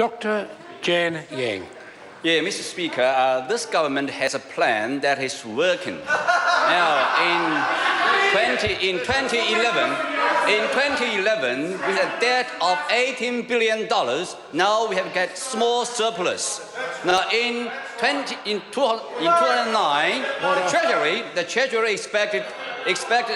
Dr. Jan Yang. Yeah, Mr. Speaker, this government has a plan that is working. Now, in 2011, we had a debt of $18 billion. Now we have got small surplus. Now, in 2009, the Treasury expected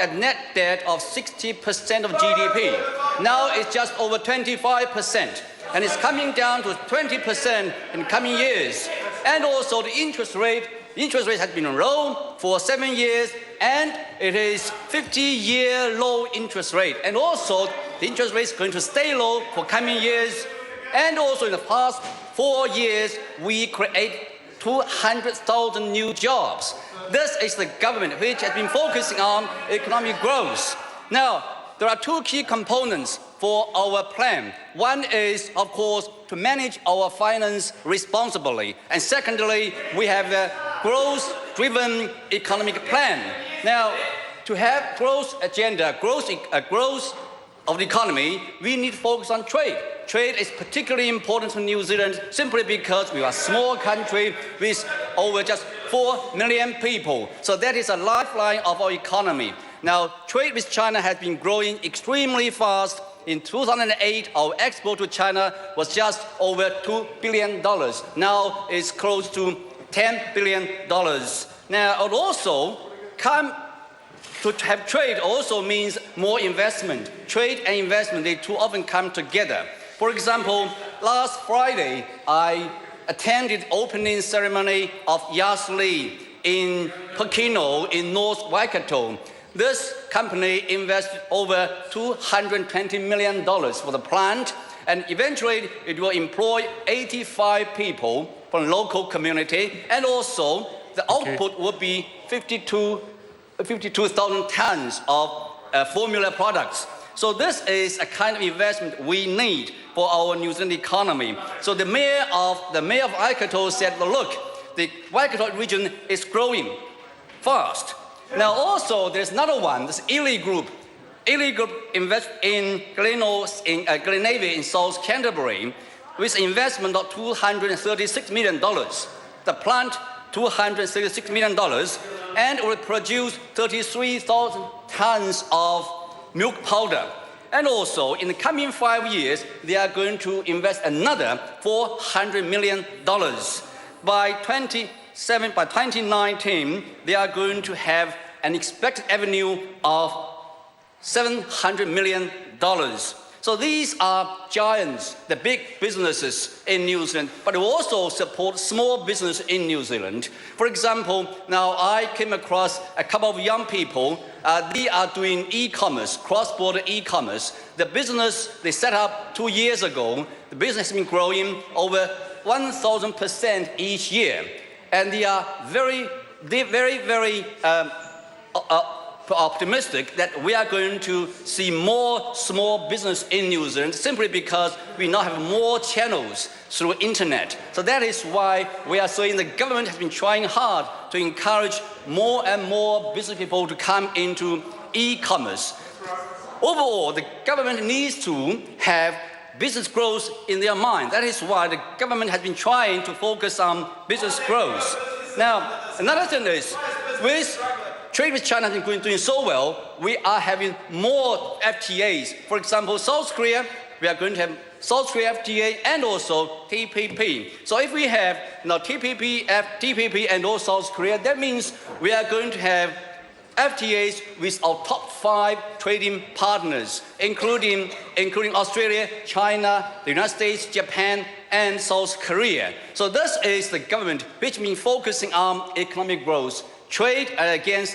a net debt of 60% of GDP. Now it's just over 25%. And it's coming down to 20% in coming years. And also the interest rate has been low for 7 years, and it is 50-year low interest rate. And also the interest rate is going to stay low for coming years. And also in the past 4 years, we create 200,000 new jobs. This is the government which has been focusing on economic growth. Now, there are two key components for our plan. One is, of course, to manage our finance responsibly. And secondly, we have a growth-driven economic plan. Now, to have growth agenda, growth of the economy, we need to focus on trade. Trade is particularly important to New Zealand simply because we are a small country with over just 4 million people. So that is a lifeline of our economy. Now, trade with China has been growing extremely fast. In 2008, our export to China was just over $2 billion. Now it's close to $10 billion. Now, and also, to have trade also means more investment. Trade and investment, they too often come together. For example, last Friday, I attended the opening ceremony of Yasli in Pokeno in North Waikato. This company invested over $220 million for the plant, and eventually it will employ 85 people from the local community, and also the output will be 52,000 tons of formula products. So this is a kind of investment we need for our New Zealand economy. So the mayor of Waikato said, look, the Waikato region is growing fast. Now also there's another one, this Ely Group. Ely Group invests in Glenavis in South Canterbury with an investment of $236 million. The plant, $236 million, and will produce 33,000 tons of milk powder. And also, in the coming 5 years, they are going to invest another $400 million. By 2019, they are going to have an expected revenue of $700 million. So these are giants, the big businesses in New Zealand, but we also support small business in New Zealand. For example, now I came across a couple of young people. They are doing e-commerce, cross-border e-commerce. The business they set up 2 years ago, the business has been growing over 1,000% each year. And they are very optimistic that we are going to see more small business in New Zealand simply because we now have more channels through internet. So that is why we are saying the government has been trying hard to encourage more and more business people to come into e-commerce. Overall, the government needs to have business growth in their mind. That is why the government has been trying to focus on business growth. Now, another thing is, with trade with China has been doing so well, we are having more FTAs. For example, South Korea, we are going to have South Korea FTA and also TPP. So if we have now TPP and also South Korea, that means we are going to have FTAs with our top 5 trading partners, including Australia, China, the United States, Japan, and South Korea. So this is the government which means focusing on economic growth. Trade, again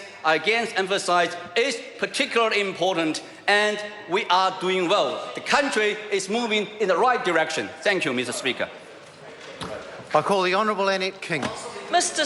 emphasize, is particularly important, and we are doing well. The country is moving in the right direction. Thank you, Mr. Speaker. I call the Honourable Annette King. Mr.